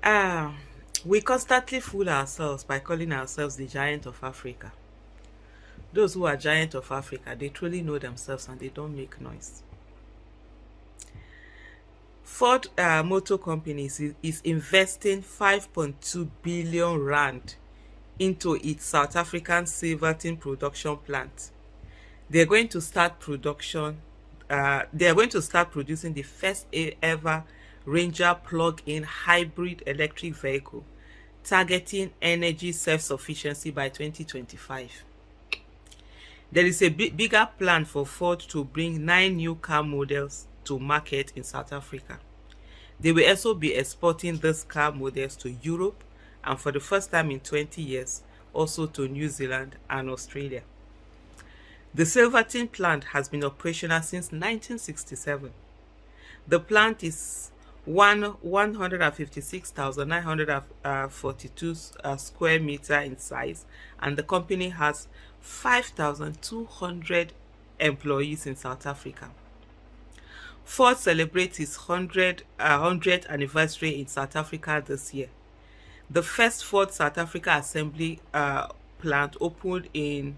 Ah, we constantly fool ourselves by calling ourselves the giant of Africa. Those who are giant of Africa, they truly know themselves and they don't make noise. Ford Motor Company is investing 5.2 billion rand into its South African silverton production plant. They're going to start production. They are going to start producing the first ever Ranger plug-in hybrid electric vehicle, targeting energy self-sufficiency by 2025. There is a bigger plan for Ford to bring 9 new car models to market in South Africa. They will also be exporting these car models to Europe and for the first time in 20 years, also to New Zealand and Australia. The Silverton plant has been operational since 1967. The plant is 156,942 square meter in size, and the company has 5,200 employees in South Africa. Ford celebrates its 100th anniversary in South Africa this year. The first Ford South Africa assembly plant opened in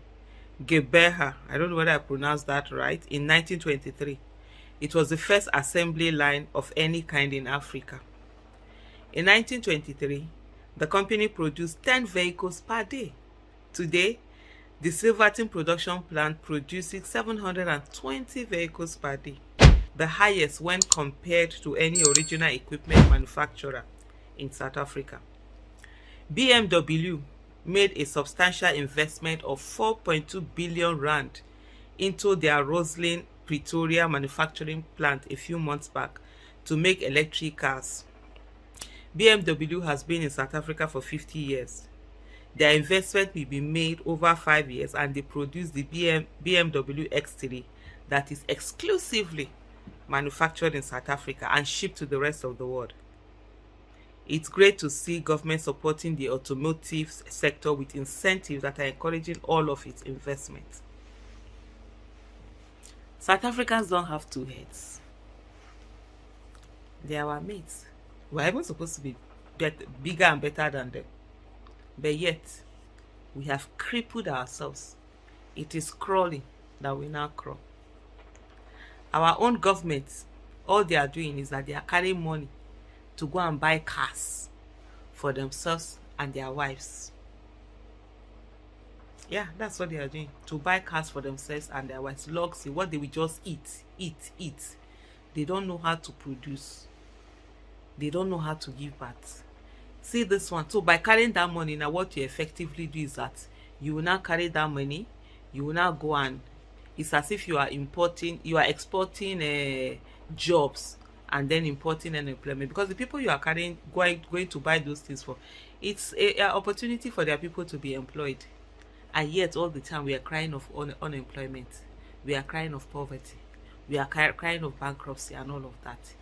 Gebeha, I don't know whether I pronounced that right, in 1923. It was the first assembly line of any kind in Africa. In 1923, the company produced 10 vehicles per day. Today, the Silverton production plant produces 720 vehicles per day, the highest when compared to any original equipment manufacturer in South Africa. BMW made a substantial investment of 4.2 billion rand into their Roslyn, Pretoria manufacturing plant a few months back to make electric cars. BMW has been in South Africa for 50 years. Their investment will be made over 5 years, and they produce the BMW X3 that is exclusively manufactured in South Africa and shipped to the rest of the world. It's great to see government supporting the automotive sector with incentives that are encouraging all of its investments. South Africans don't have two heads. They are our mates. We're even supposed to be bigger and better than them. But yet, we have crippled ourselves. It is crawling that we now crawl. Our own governments, all they are doing is that they are carrying money to go and buy cars for themselves and their wives. Yeah, that's what they are doing. To buy cars for themselves and their wives. Luxury, what they will just eat. They don't know how to produce. They don't know how to give back. See this one. So by carrying that money, now what you effectively do is that you will now carry that money, you will now go and it's as if you are exporting jobs and then importing unemployment, because the people you are carrying going to buy those things for, it's a opportunity for their people to be employed. And yet all the time we are crying of unemployment, we are crying of poverty, we are crying of bankruptcy and all of that.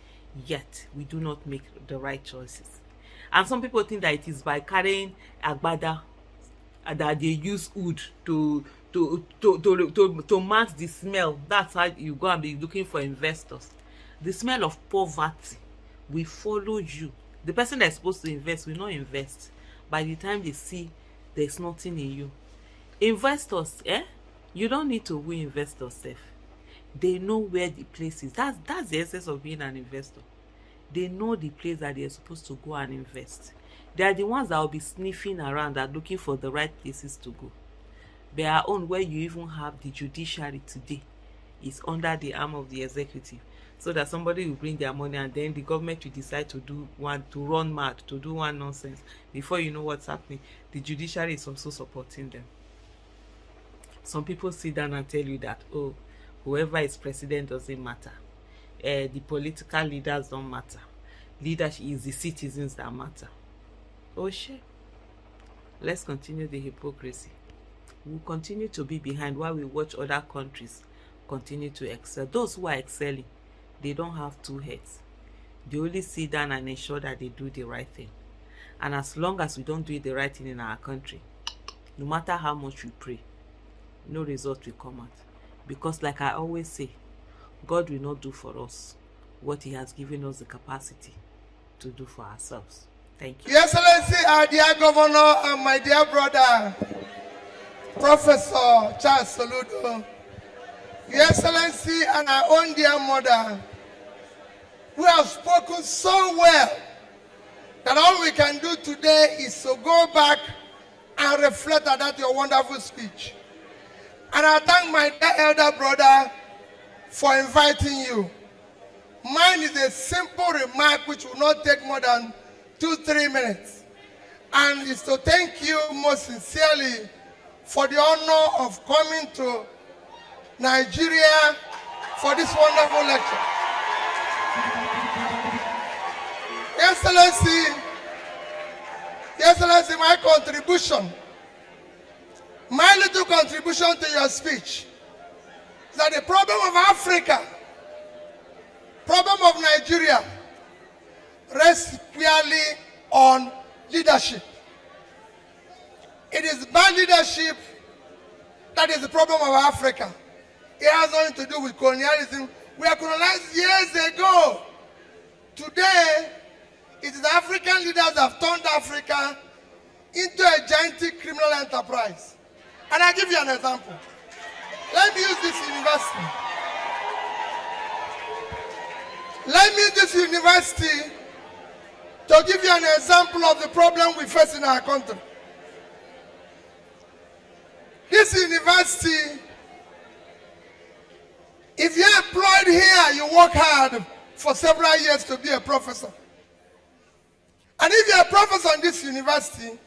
Yet we do not make the right choices. And some people think that it is by carrying agbada that they use wood to mask the smell. That's how you go and be looking for investors. The smell of poverty will follow you. The person that's supposed to invest will not invest. By the time they see there's nothing in you. Investors, you don't need to win investors safe. They know where the place is. That's the essence of being an investor. They know the place that they're supposed to go and invest. They are the ones that will be sniffing around and looking for the right places to go. Their own, where you even have the judiciary today, is under the arm of the executive, so that somebody will bring their money and then the government will decide to run mad, to do one nonsense. Before you know what's happening, the judiciary is also supporting them. Some people sit down and tell you that, oh, whoever is president doesn't matter. The political leaders don't matter. Leadership is the citizens that matter. Oh shit. Let's continue the hypocrisy. We'll continue to be behind while we watch other countries continue to excel. Those who are excelling, they don't have two heads. They only sit down and ensure that they do the right thing. And as long as we don't do the right thing in our country, no matter how much we pray, no result will come out. Because like I always say, God will not do for us what he has given us the capacity to do for ourselves. Thank you. Your Excellency, our dear Governor and my dear brother, Professor Charles Soludo, Your Excellency and our own dear mother, who have spoken so well that all we can do today is to go back and reflect on that your wonderful speech. And I thank my dear elder brother for inviting you. Mine is a simple remark which will not take more than 2-3 minutes. And it's to thank you most sincerely for the honor of coming to Nigeria for this wonderful lecture. Your Excellency, my little contribution to your speech is that the problem of Africa, problem of Nigeria, rests squarely on leadership. It is bad leadership that is the problem of Africa. It has nothing to do with colonialism. We were colonized years ago. Today, it is African leaders that have turned Africa into a gigantic criminal enterprise. And I'll give you an example. Let me use this university. Let me use this university to give you an example of the problem we face in our country. This university, if you're employed here, you work hard for several years to be a professor. And if you're a professor in this university,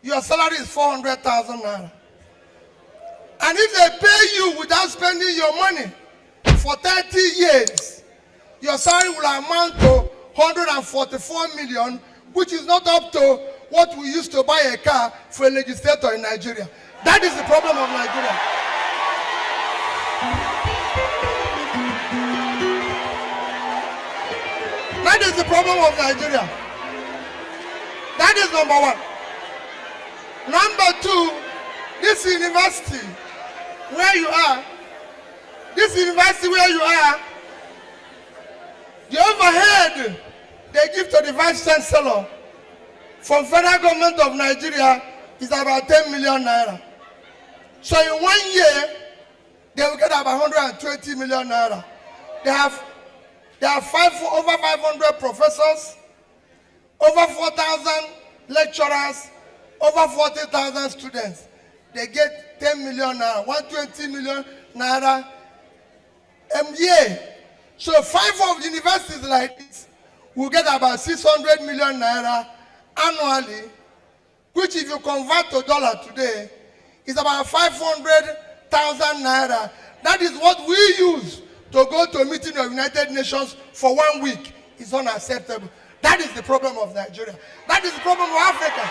your salary is 400,000 naira. And if they pay you without spending your money for 30 years, your salary will amount to 144 million, which is not up to what we used to buy a car for a legislator in Nigeria. That is the problem of Nigeria. That is the problem of Nigeria. That is number one. Number two, this university where you are, the overhead they give to the Vice Chancellor from federal government of Nigeria is about 10 million naira. So in 1 year, they will get about 120 million naira. They have over 500 professors, over 4,000 lecturers, over 40,000 students. They get 10 million naira, 120 million naira a year. So 5 of universities like this will get about 600 million naira annually, which if you convert to dollar today, is about 500,000 naira. That is what we use to go to a meeting of United Nations for 1 week. It's unacceptable. That is the problem of Nigeria. That is the problem of Africa.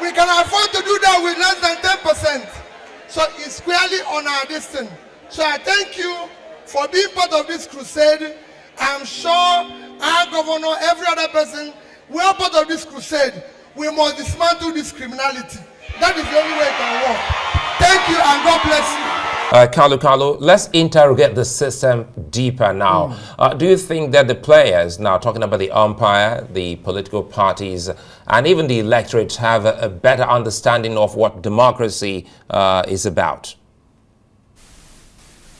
We can afford to do that with less than 10%. So it's squarely on our destiny. So I thank you for being part of this crusade. I'm sure our governor, every other person, we are part of this crusade. We must dismantle this criminality. That is the only way it can work. Thank you and God bless you. Kalu, let's interrogate the system deeper now. Do you think that the players, now talking about the umpire, the political parties, and even the electorate have a better understanding of what democracy is about?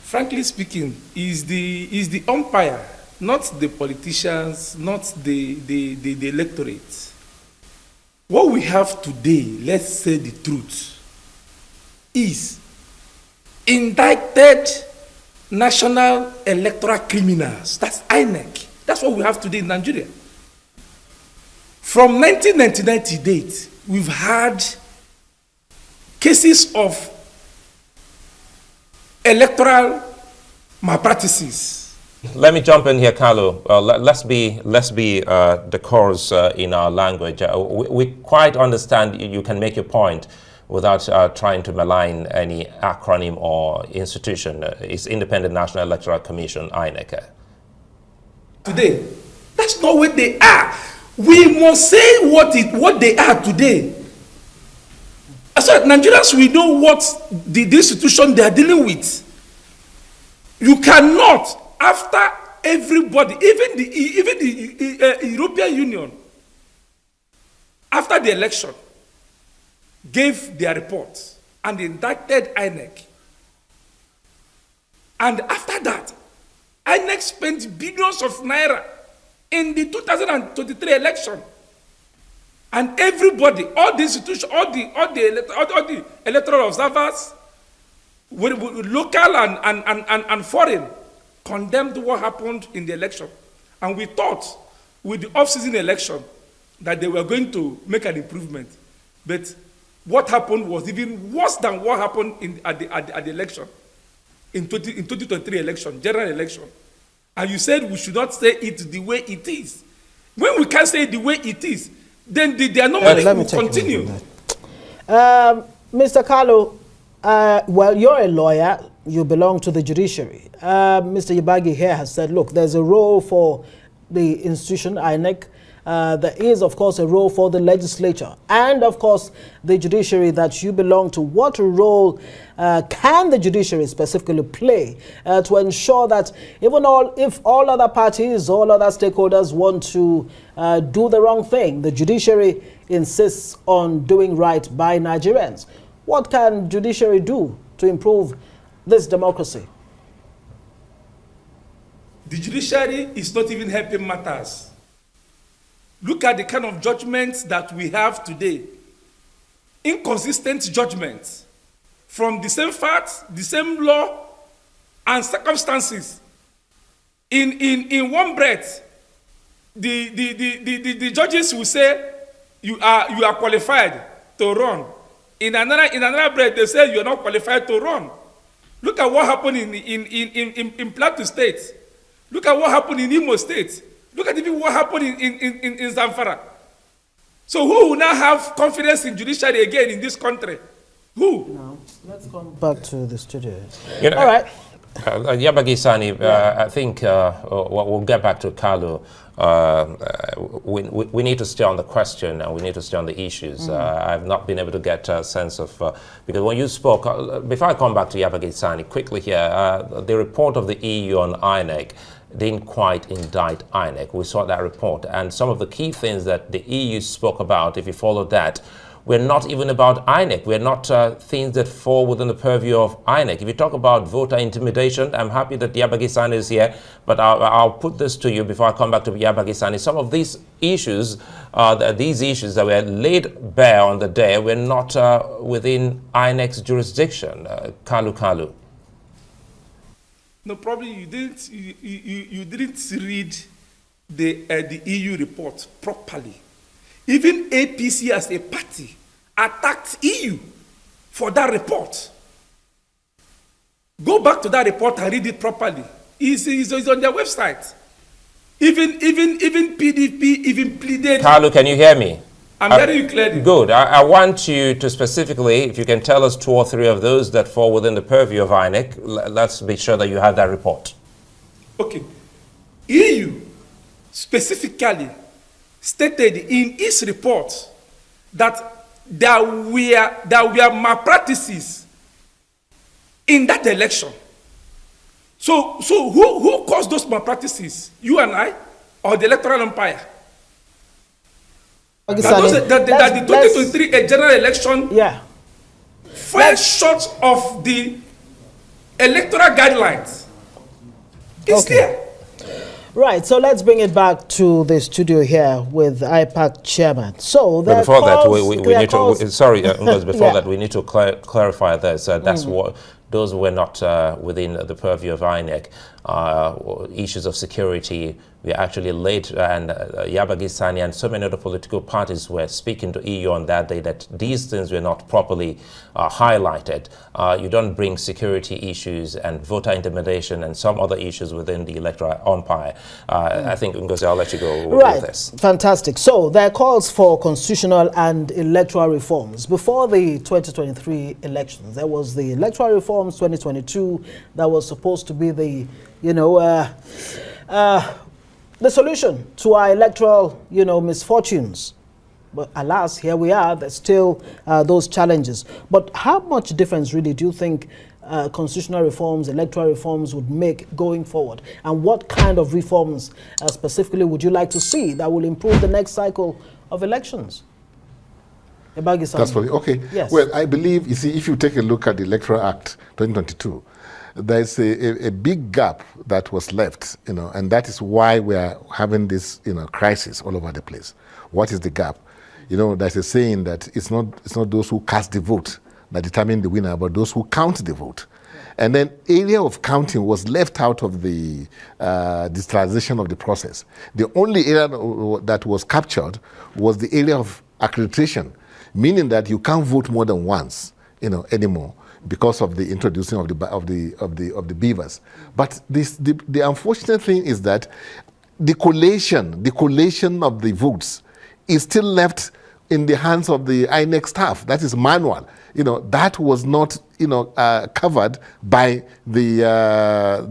Frankly speaking, is the umpire, not the politicians, not the electorate. What we have today, let's say the truth, is indicted national electoral criminals. That's INEC. That's what we have today in Nigeria. From 1999 to date, we've had cases of electoral malpractices. Let me jump in here, Kalu. Let's be decorous in our language. We quite understand you can make your point without trying to malign any acronym or institution. It's Independent National Electoral Commission, INEC. Today, that's not what they are. We must say what they are today. As Nigerians, we know what the institution they are dealing with. You cannot, after everybody, even the European Union, after the election, gave their reports and indicted INEC. And after that, INEC spent billions of naira in the 2023 election. And everybody, all the institutions, all the electoral observers, local and foreign, condemned what happened in the election. And we thought with the off-season election that they were going to make an improvement. But what happened was even worse than what happened at the election, in 2023 election, general election. And you said we should not say it the way it is. When we can't say it the way it is, then the anomaly will continue. Mr. Carlo, well, you're a lawyer. You belong to the judiciary. Mr. Yabagi here has said, look, there's a role for the institution, INEC. There is, of course, a role for the legislature and, of course, the judiciary that you belong to. What role can the judiciary specifically play to ensure that if all other parties, all other stakeholders want to do the wrong thing, the judiciary insists on doing right by Nigerians? What can judiciary do to improve this democracy? The judiciary is not even helping matters. Look at the kind of judgments that we have today. Inconsistent judgments from the same facts, the same law, and circumstances. In one breath, the judges will say you are qualified to run. In another breath, they say you are not qualified to run. Look at what happened in Plateau State. Look at what happened in Imo State. Look at even what happened in Zamfara. So who will now have confidence in judiciary again in this country? Who? No. Let's come back to the studio. You know, all right. Yabagi Sani, I think we'll get back to Carlo. We need to stay on the question and we need to stay on the issues. I've not been able to get a sense of, because when you spoke, before I come back to Yabagi Sani, quickly here, the report of the EU on INEC didn't quite indict INEC. We saw that report, and some of the key things that the EU spoke about, if you follow that, we're not even about INEC. We're not things that fall within the purview of INEC. If you talk about voter intimidation, I'm happy that Yabagi Sani is here, but I'll put this to you before I come back to Yabagi Sani. Some of these issues that were laid bare on the day were not within INEC's jurisdiction. Kalu. No, probably you didn't read the EU report properly. Even APC as a party attacked EU for that report. Go back to that report and read it properly. It's on their website. Even PDP even pleaded. Carlo, can you hear me? I'm hearing you clearly. Good. I want you to specifically, if you can tell us 2 or 3 of those that fall within the purview of INEC, let's be sure that you have that report. Okay. EU specifically stated in its report that there were malpractices in that election. So who caused those malpractices? You and I, or the electoral umpire? Okay, that the 2023 general election fell short of the electoral guidelines. It's there. Right, so let's bring it back to the studio here with IPAC chairman. So before that, we need to. Sorry, before that, we need to clarify this. That's what those were not within the purview of INEC. Issues of security we actually laid, and Yabagi Sani and so many other political parties were speaking to EU on that day that these things were not properly highlighted. You don't bring security issues and voter intimidation and some other issues within the electoral umpire. I think, Ngozi, I'll let you go with this. Fantastic. So there are calls for constitutional and electoral reforms. Before the 2023 elections, there was the electoral reforms 2022 that was supposed to be the, the solution to our electoral, misfortunes. But alas, here we are. There's still those challenges. But how much difference really do you think constitutional reforms, electoral reforms would make going forward? And what kind of reforms specifically would you like to see that will improve the next cycle of elections? That's funny. Okay. Yes. Well, I believe, you see, if you take a look at the Electoral Act 2022, there's a big gap that was left, and that is why we are having this, crisis all over the place. What is the gap? There's a saying that it's not those who cast the vote that determine the winner, but those who count the vote. And then area of counting was left out of the digitalization of the process. The only area that was captured was the area of accreditation, meaning that you can't vote more than once, anymore, because of the introducing of the beavers. But the unfortunate thing is that the collation of the votes is still left in the hands of the INEC staff. That is manual. That was not covered by the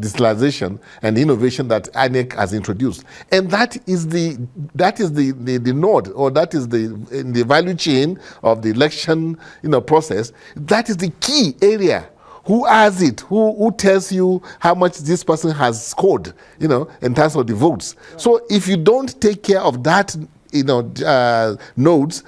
digitalization and the innovation that INEC has introduced. And that is the node, or that is in the value chain of the election process. That is the key area. Who has it? Who tells you how much this person has scored, in terms of the votes? Right. So if you don't take care of that, nodes,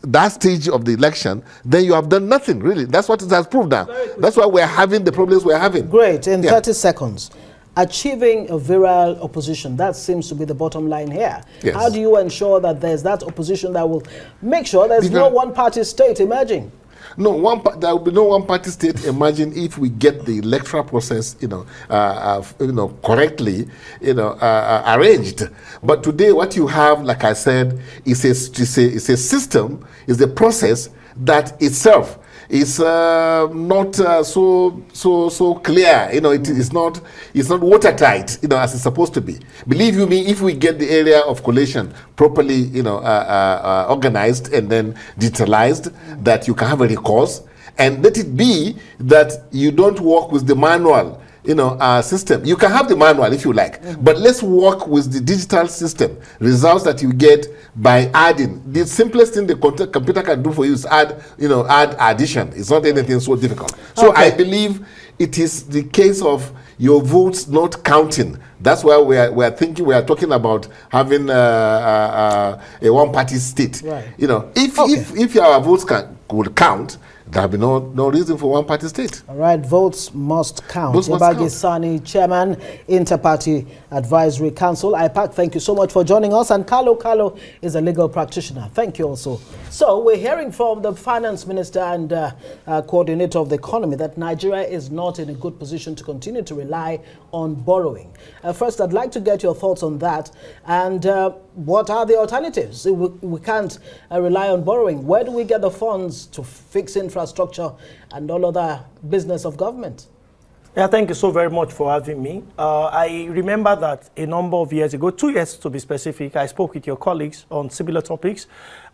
that stage of the election, then you have done nothing, really. That's what it has proved now. That's why we're having the problems we're having. Great. In 30 seconds, achieving a virile opposition, that seems to be the bottom line here. Yes. How do you ensure that there's that opposition that will make sure there's no one-party state emerging? No, there will be no one-party state emerging if we get the electoral process, correctly, arranged. But today, what you have, like I said, is a system, is a process that itself is not so clear. It is not watertight. As it's supposed to be. Believe you me, if we get the area of collation properly, organized and then digitalized, that you can have a recourse, and let it be that you don't work with the manual system. You can have the manual if you like, but let's work with the digital system. Results that you get by adding. The simplest thing the computer can do for you is add addition. It's not anything so difficult. So I believe it is the case of your votes not counting. That's why we are talking about having a one-party state. Right. If our votes could count, there will be no reason for one-party state. All right, votes must count. Votes must count. Sani, Chairman, Interparty Advisory Council. IPAC, thank you so much for joining us. And Carlo is a legal practitioner. Thank you also. So we're hearing from the Finance Minister and Coordinator of the Economy that Nigeria is not in a good position to continue to rely on borrowing. First, I'd like to get your thoughts on that. And what are the alternatives? We can't rely on borrowing. Where do we get the funds to fix infrastructure and all other business of government? Yeah, thank you so very much for having me. I remember that a number of years ago, 2 years to be specific, I spoke with your colleagues on similar topics,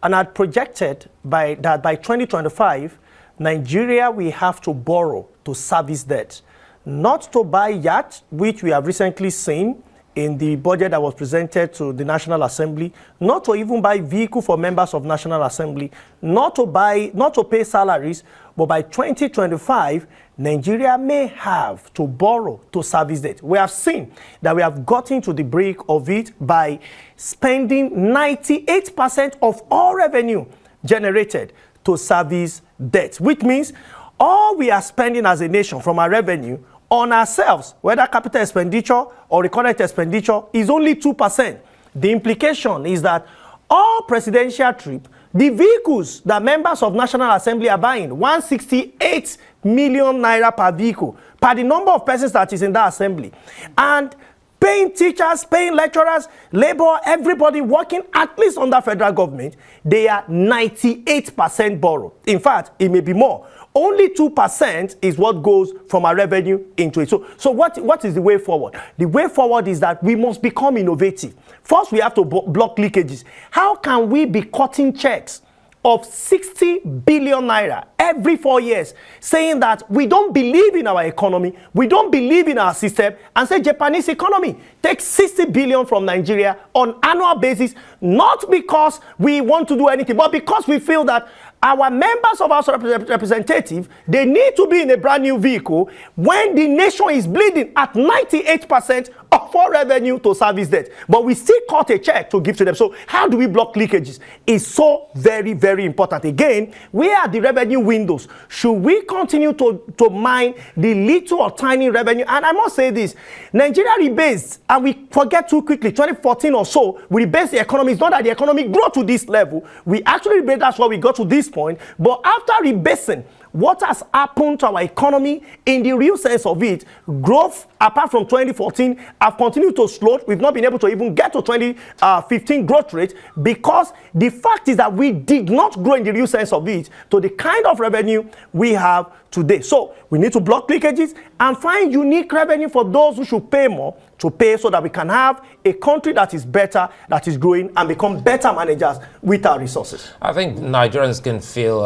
and I projected that by 2025, Nigeria will have to borrow to service debt, not to buy yachts, which we have recently seen in the budget that was presented to the National Assembly, not to even buy vehicle for members of National Assembly, not to pay salaries, but by 2025, Nigeria may have to borrow to service debt. We have seen that we have gotten to the brink of it by spending 98% of all revenue generated to service debt, which means all we are spending as a nation from our revenue on ourselves, whether capital expenditure or recurrent expenditure, is only 2%. The implication is that all presidential trips, the vehicles that members of National Assembly are buying, 168 million naira per vehicle, per the number of persons that is in that assembly. And paying teachers, paying lecturers, labor, everybody working at least under federal government, they are 98% borrowed. In fact, it may be more. Only 2% is what goes from our revenue into it. So what is the way forward? The way forward is that we must become innovative. First, we have to block leakages. How can we be cutting checks of 60 billion naira every 4 years, saying that we don't believe in our economy, we don't believe in our system, and say Japanese economy takes 60 billion from Nigeria on annual basis, not because we want to do anything, but because we feel that our members of House of Representatives, they need to be in a brand new vehicle when the nation is bleeding at 98% of all revenue to service debt. But we still cut a check to give to them. So how do we block leakages? It's so very, very important. Again, where are the revenue windows? Should we continue to mine the little or tiny revenue? And I must say this, Nigeria rebased, and we forget too quickly, 2014 or so, we rebased the economy. It's not that the economy grew to this level. We actually rebased, that's why we got to this point. But after rebasing, what has happened to our economy in the real sense of it? Growth, apart from 2014, have continued to slow. We've not been able to even get to 2015 growth rate, because the fact is that we did not grow in the real sense of it to the kind of revenue we have today. So we need to block leakages and find unique revenue for those who should pay more to pay, so that we can have a country that is better, that is growing, and become better managers with our resources. I think Nigerians can feel,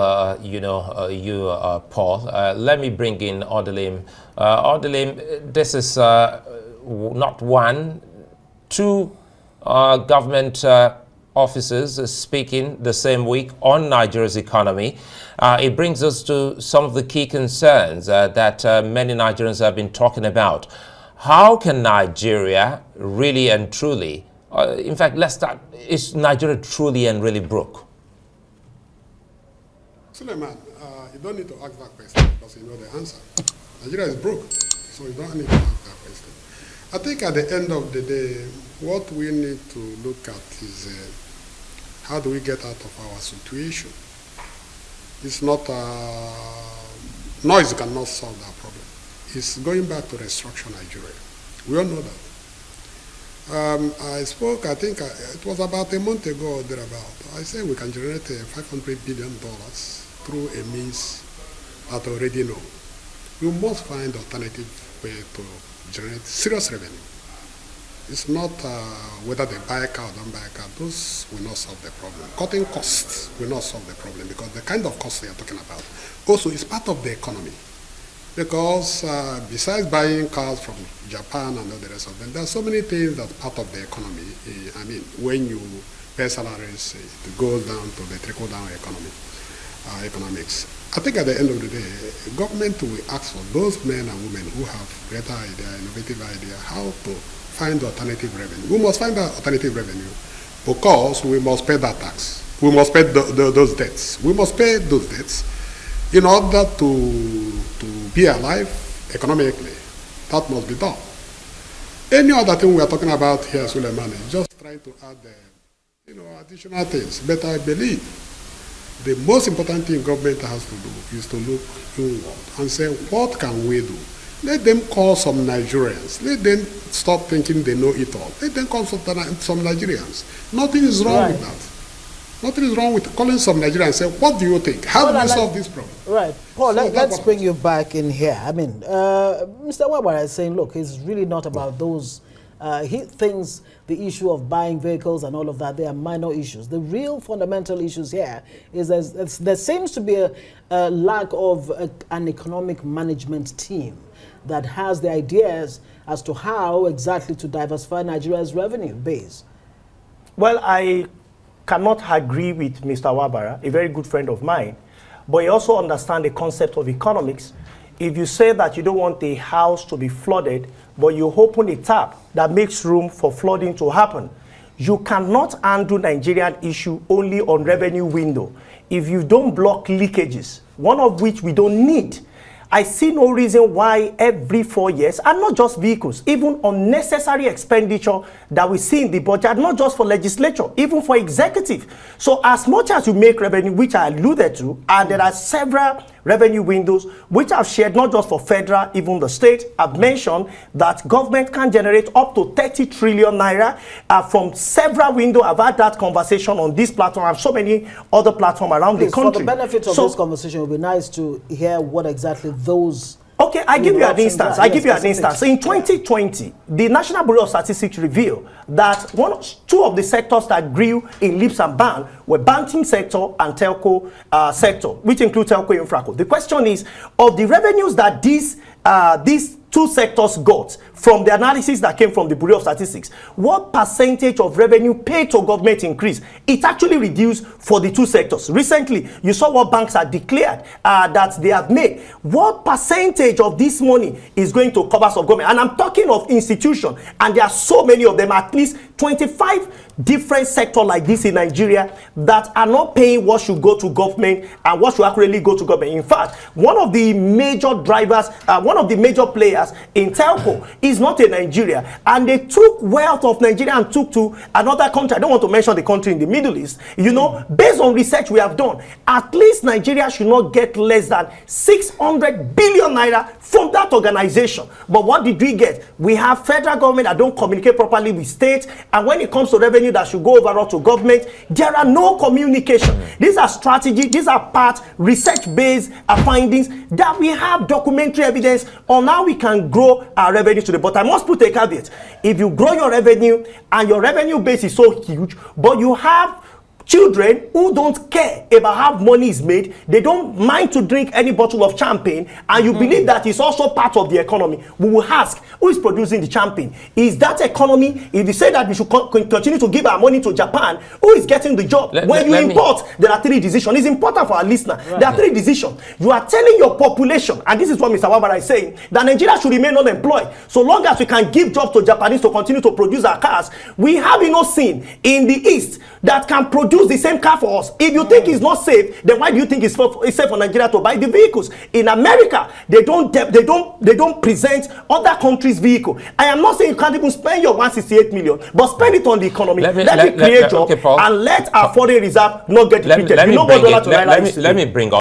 Paul. Let me bring in Odelim. Odelim, this is not one, two government officers speaking the same week on Nigeria's economy. It brings us to some of the key concerns that many Nigerians have been talking about. How can Nigeria really and truly, in fact, let's start, is Nigeria truly and really broke? Suleiman, you don't need to ask that question because you know the answer. Nigeria is broke, so you don't need to ask that question. I think at the end of the day, what we need to look at is how do we get out of our situation? It's not, noise cannot solve that problem. It's going back to restructure Nigeria. We all know that. I spoke, I think it was about a month ago or thereabout. I said we can generate $500 billion through a means that we already know. We must find alternative way to generate serious revenue. It's not whether they buy a car or don't buy a car. Those will not solve the problem. Cutting costs will not solve the problem, because the kind of costs they are talking about also is part of the economy. Because besides buying cars from Japan and all the rest of them, there are so many things that's part of the economy. I mean, when you pay salaries, it goes down to the trickle-down economics. I think at the end of the day, government will ask for those men and women who have greater idea, innovative idea, how to find alternative revenue. We must find that alternative revenue, because we must pay that tax. We must pay those debts. We must pay those debts in order to be alive economically. That must be done. Any other thing we are talking about here, Suleiman, is just trying to add additional things. But I believe the most important thing government has to do is to look inward and say, what can we do? Let them call some Nigerians. Let them stop thinking they know it all. Let them call some Nigerians. Nothing is wrong with that. Nothing is wrong with calling some Nigerians and say, what do you think? How do we solve this problem? Right. Paul, let's bring you back in here. I mean, Mr. Wabara is saying, look, it's really not about those. He thinks the issue of buying vehicles and all of that, they are minor issues. The real fundamental issues here is there seems to be a lack of an economic management team that has the ideas as to how exactly to diversify Nigeria's revenue base. Well, I cannot agree with Mr. Wabara, a very good friend of mine, but he also understands the concept of economics. If you say that you don't want a house to be flooded, but you open a tap that makes room for flooding to happen, you cannot handle Nigerian issue only on revenue window. If you don't block leakages, one of which we don't need, I see no reason why every 4 years, and not just vehicles, even unnecessary expenditure that we see in the budget, not just for legislature, even for executive. So as much as you make revenue, which I alluded to, and there are several revenue windows which I've shared, not just for federal, even the state. I've mentioned that government can generate up to 30 trillion naira from several windows. I've had that conversation on this platform. I have so many other platforms around the country. For the benefit of this conversation, it would be nice to hear what exactly those. Okay, I give you an instance. I give you an instance. In 2020, the National Bureau of Statistics revealed that two of the sectors that grew in leaps and bounds were banking sector and telco sector, which include telco infraco. The question is, of the revenues that these two sectors got from the analysis that came from the Bureau of Statistics, what percentage of revenue paid to government increase, it actually reduced for the two sectors. Recently, you saw what banks had declared that they have made. What percentage of this money is going to cover some government? And I'm talking of institutions, and there are so many of them, at least 25 different sectors like this in Nigeria that are not paying what should go to government and what should accurately go to government. In fact, one of the major drivers, one of the major players in telco is not in Nigeria, and they took wealth of Nigeria and took to another country. I don't want to mention the country in the Middle East. You know, based on research we have done, at least Nigeria should not get less than 600 billion naira from that organization. But what did we get? We have federal government that don't communicate properly with states, and when it comes to revenue that should go overall to government, there are no communication. These are strategy, these are part research-based findings that we have documentary evidence on how we can grow our revenue today. But I must put a caveat. If you grow your revenue and your revenue base is so huge, but you have children who don't care about how money is made, they don't mind to drink any bottle of champagne, and you believe that it's also part of the economy, we will ask, who is producing the champagne? Is that economy? If you say that we should continue to give our money to Japan, who is getting the job? When you import, there are three decisions. It's important for our listener. Right. There are three decisions. You are telling your population, and this is what Mr. Wabara is saying, that Nigeria should remain unemployed. So long as we can give jobs to Japanese to continue to produce our cars, we have enough scene in the East that can produce the same car for us. If you think it's not safe, then why do you think it's safe for Nigeria to buy the vehicles? In America, they don't present other countries' vehicle. I am not saying you can't even spend your 168 million, but spend it on the economy. Let it create jobs, and let our foreign reserve not get depleted. You know what dollar to naira is today. Let me bring